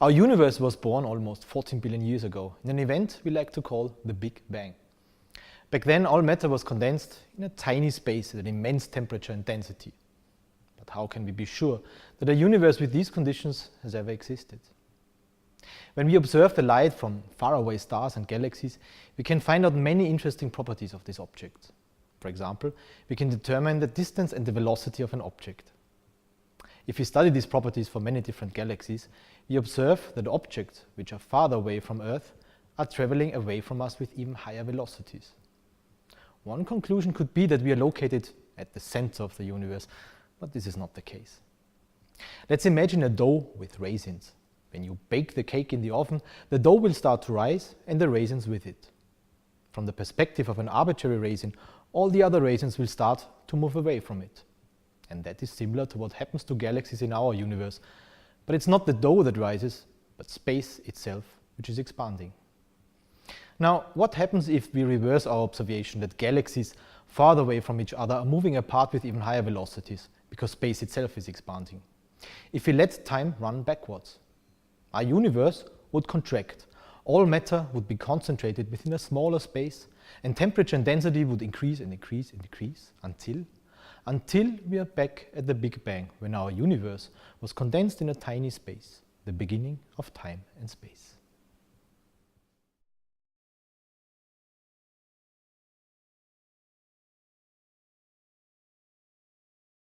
Our universe was born almost 14 billion years ago in an event we like to call the Big Bang. Back then, all matter was condensed in a tiny space at an immense temperature and density. But how can we be sure that a universe with these conditions has ever existed? When we observe the light from faraway stars and galaxies, we can find out many interesting properties of this object. For example, we can determine the distance and the velocity of an object. If we study these properties for many different galaxies, we observe that objects which are farther away from Earth are traveling away from us with even higher velocities. One conclusion could be that we are located at the center of the universe, but this is not the case. Let's imagine a dough with raisins. When you bake the cake in the oven, the dough will start to rise and the raisins with it. From the perspective of an arbitrary raisin, all the other raisins will start to move away from it. And that is similar to what happens to galaxies in our universe. But it's not the dough that rises, but space itself, which is expanding. Now, what happens if we reverse our observation that galaxies farther away from each other are moving apart with even higher velocities, because space itself is expanding? If we let time run backwards, our universe would contract. All matter would be concentrated within a smaller space, and temperature and density would increase and increase and decrease until we are back at the Big Bang, when our universe was condensed in a tiny space, the beginning of time and space.